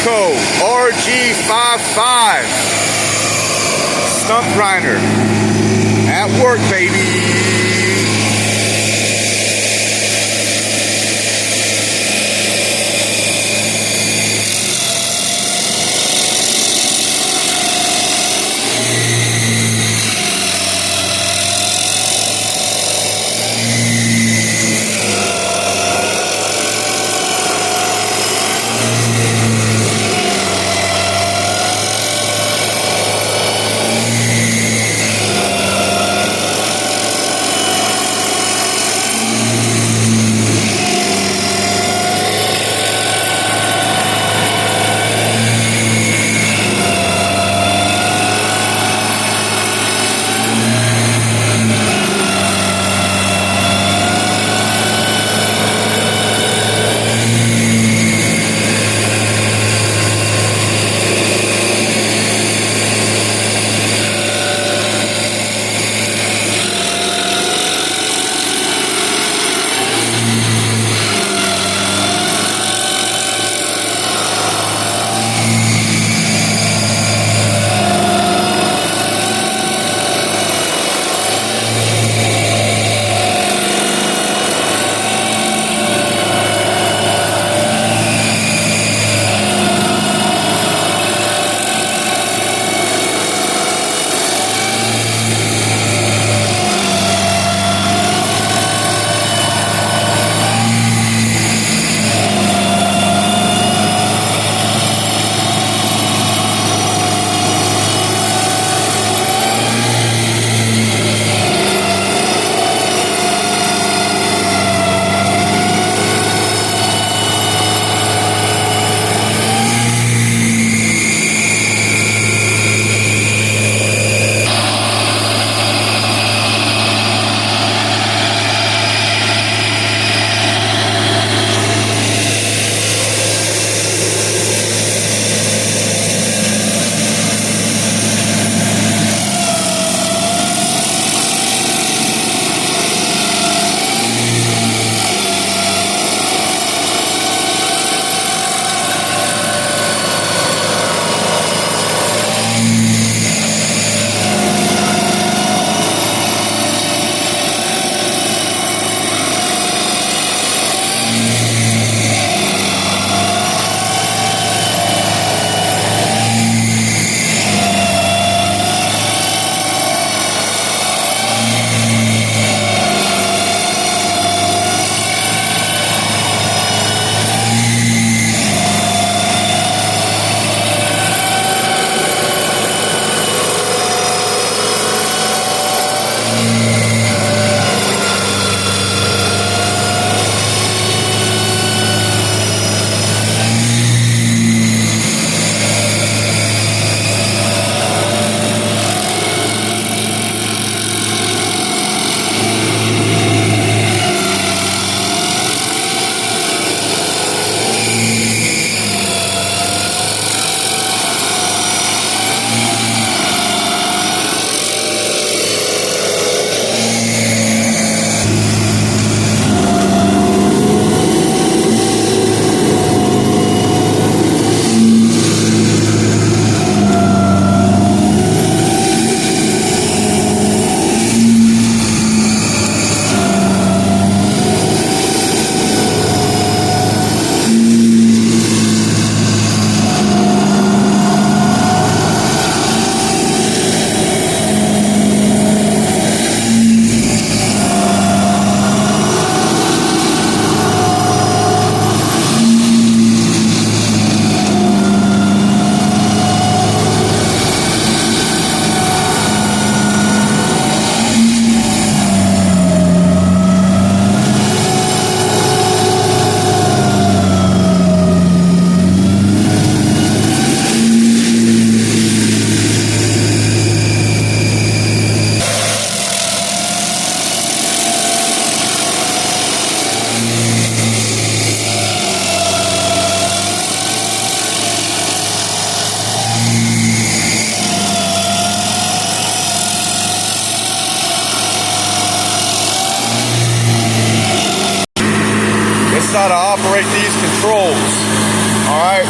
Rayco RG 55 Stump Grinder at work, baby. How to operate these controls. All right.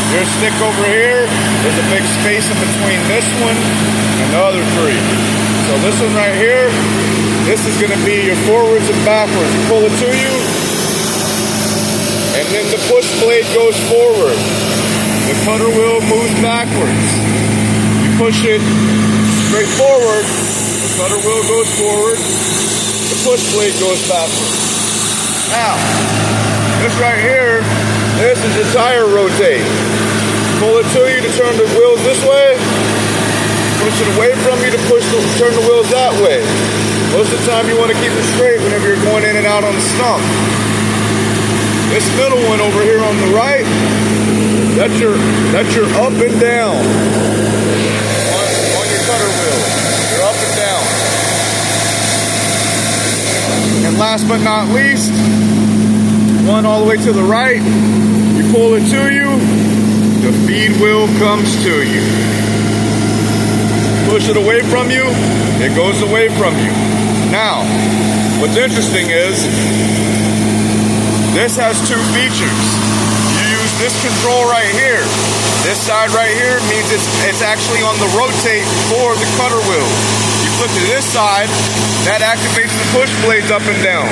Your stick over here, there's a big space in between this one and the other three. So this one right here, this is going to be your forwards and backwards. You pull it to you, and then the push blade goes forward. The cutter wheel moves backwards. You push it straight forward, the cutter wheel goes forward, the push blade goes backwards. Now, this right here, this is your tire rotate. Pull it to you to turn the wheels this way, push it away from you to turn the wheels that way. Most of the time you want to keep it straight whenever you're going in and out on the stump. This middle one over here on the right, that's your up and down on your cutter wheel. You're up and down. And last but not least, one all the way to the right, you pull it to you, the feed wheel comes to you. Push it away from you, it goes away from you. Now, what's interesting is, this has two features. You use this control right here. This side right here means it's actually on the rotate for the cutter wheel. You flip to this side, that activates the push blades up and down.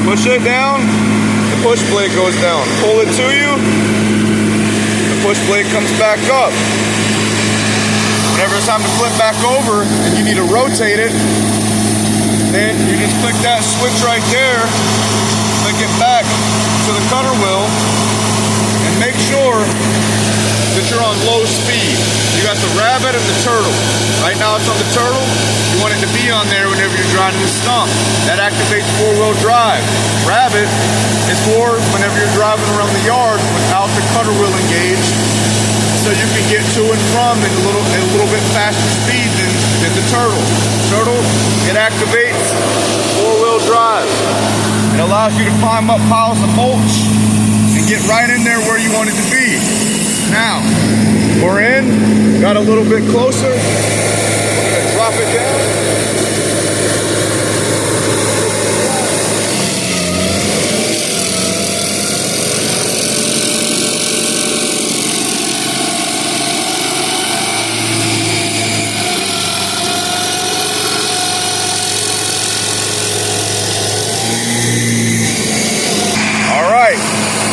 Push it down, the push blade goes down. Pull it to you, the push blade comes back up. Whenever it's time to flip back over and you need to rotate it, then you just click that switch right there, click it back to the cutter wheel, and make sure that you're on low speed. You got the rabbit and the turtle. Right now it's on the turtle. You want it to be on there whenever you're driving the stump. That activates four-wheel drive. Rabbit is for whenever you're driving around the yard without the cutter wheel engaged, so you can get to and from at a little bit faster speed than the turtle. Turtle, it activates four-wheel drive. It allows you to climb up piles of mulch and get right in there where you want it to be. Now, we're in, got a little bit closer. We're gonna drop it down.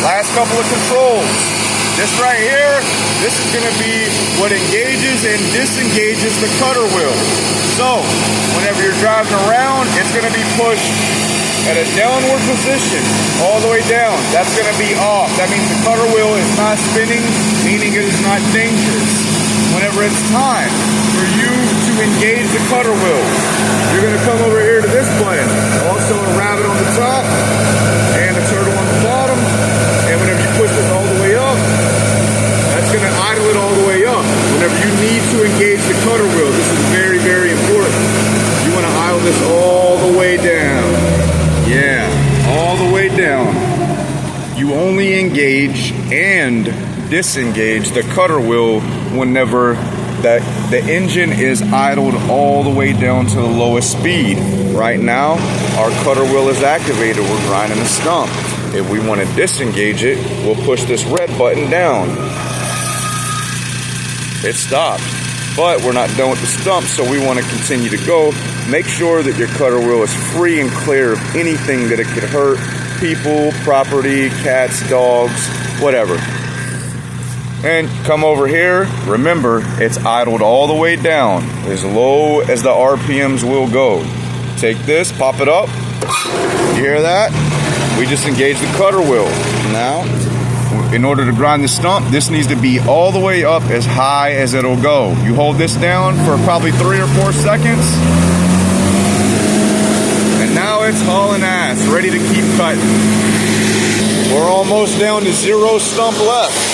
Last couple of controls. This right here, this is going to be what engages and disengages the cutter wheel. So, whenever you're driving around, it's going to be pushed at a downward position, all the way down. That's going to be off. That means the cutter wheel is not spinning, meaning it is not dangerous. Whenever it's time for you to engage the cutter wheel, you're going to come over here to this button. Also a rabbit on the top and a turtle on the bottom. And whenever you push this all the way up, that's going to idle it all the way up. Whenever you need to engage the cutter wheel, this is very, very important. You want to idle this all the way down. Yeah, all the way down. You only engage and disengage the cutter wheel whenever the engine is idled all the way down to the lowest speed. Right now, our cutter wheel is activated. We're grinding a stump. If we want to disengage it, we'll push this red button down. It stopped. But we're not done with the stump, so we want to continue to go. Make sure that your cutter wheel is free and clear of anything that it could hurt. People, property, cats, dogs, whatever. And come over here. Remember, it's idled all the way down, as low as the RPMs will go. Take this, pop it up. You hear that? We just engaged the cutter wheel. Now, in order to grind the stump, this needs to be all the way up as high as it'll go. You hold this down for probably 3 or 4 seconds. And now it's hauling ass, ready to keep cutting. We're almost down to 0 stump left.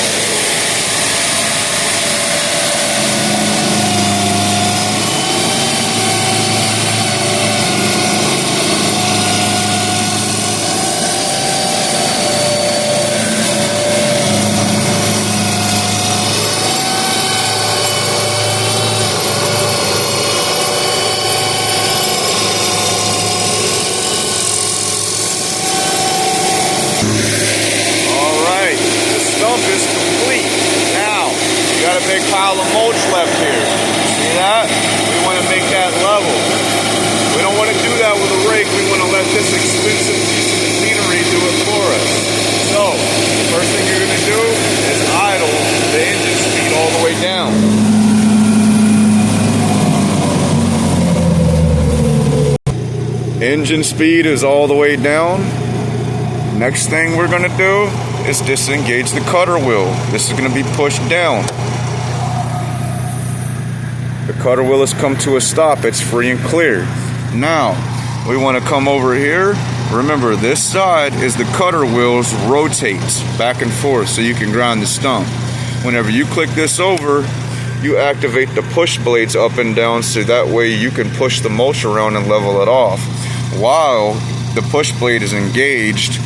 pile of mulch left here. See that? We want to make that level. We don't want to do that with a rake. We want to let this expensive piece of machinery do it for us. So, the first thing you're going to do is idle the engine speed all the way down. Engine speed is all the way down. Next thing we're going to do is disengage the cutter wheel. This is going to be pushed down. The cutter wheel has come to a stop. It's free and clear. Now, we want to come over here. Remember, this side is the cutter wheels rotate back and forth so you can grind the stump. Whenever you click this over, you activate the push blades up and down so that way you can push the mulch around and level it off. While the push blade is engaged,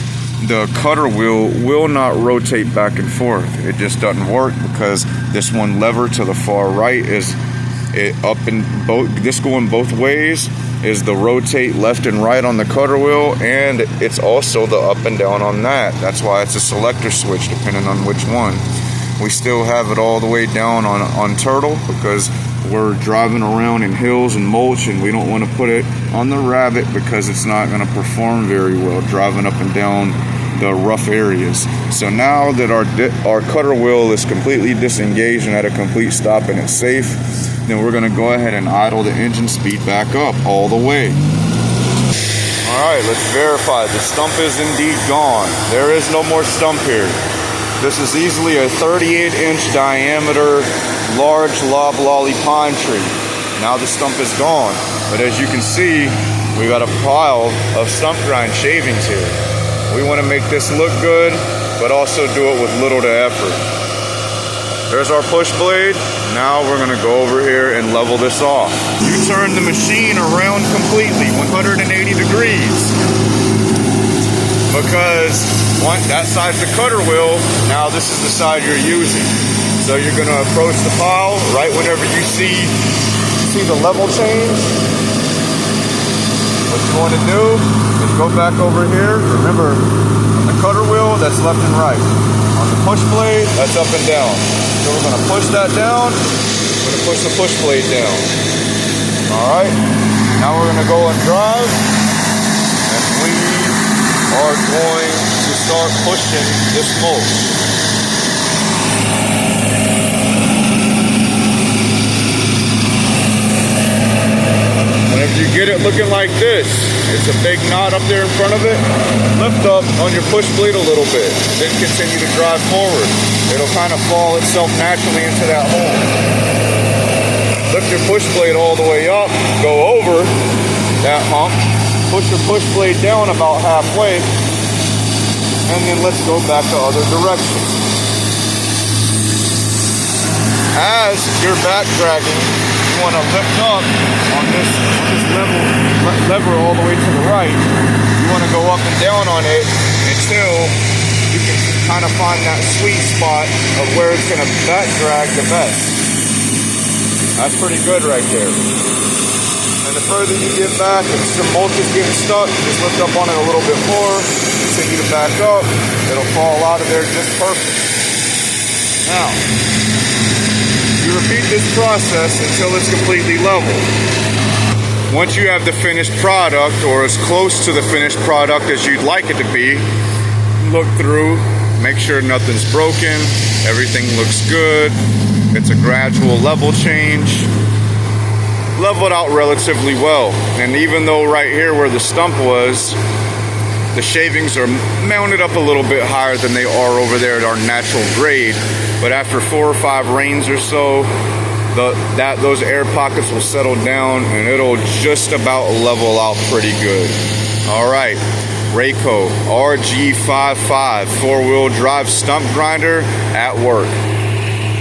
the cutter wheel will not rotate back and forth. It just doesn't work because this one lever to the far right is up and both. This going both ways is the rotate left and right on the cutter wheel, and it's also the up and down on that. That's why it's a selector switch depending on which one. We still have it all the way down on turtle because we're driving around in hills and mulch, and we don't want to put it on the rabbit because it's not going to perform very well driving up and down the rough areas. So now that our cutter wheel is completely disengaged and at a complete stop and it's safe, then we're going to go ahead and idle the engine speed back up all the way. Alright, let's verify. The stump is indeed gone. There is no more stump here. This is easily a 38-inch diameter large loblolly pine tree. Now the stump is gone, but as you can see, we got a pile of stump grind shavings here. We want to make this look good, but also do it with little to effort. There's our push blade. Now we're going to go over here and level this off. You turn the machine around completely, 180 degrees. Because that side's the cutter wheel, now this is the side you're using. So you're going to approach the pile right whenever you see the level change. What you want to do is go back over here. Remember, on the cutter wheel, that's left and right. On the push blade, that's up and down. So we're going to push that down. We're going to push the push blade down. Alright, now we're going to go and drive. And we are going to start pushing this mulch. Whenever you get it looking like this, it's a big knot up there in front of it, lift up on your push blade a little bit, then continue to drive forward. It'll kind of fall itself naturally into that hole. Lift your push blade all the way up, go over that hump, push your push blade down about halfway, and then let's go back the other direction. As you're back dragging, you want to lift up on this lever all the way to the right. You want to go up and down on it until you can kind of find that sweet spot of where it's going to back drag the best. That's pretty good right there. And the further you get back, if some mulch is getting stuck, just lift up on it a little bit more, continue to back up, it'll fall out of there just perfect. Now, you repeat this process until it's completely level. Once you have the finished product, or as close to the finished product as you'd like it to be, look through, make sure nothing's broken, everything looks good, it's a gradual level change. Leveled out relatively well, and even though right here where the stump was, the shavings are mounted up a little bit higher than they are over there at our natural grade, but after 4 or 5 rains or so, those air pockets will settle down and it'll just about level out pretty good. Alright, Rayco RG 55 4-wheel drive stump grinder at work.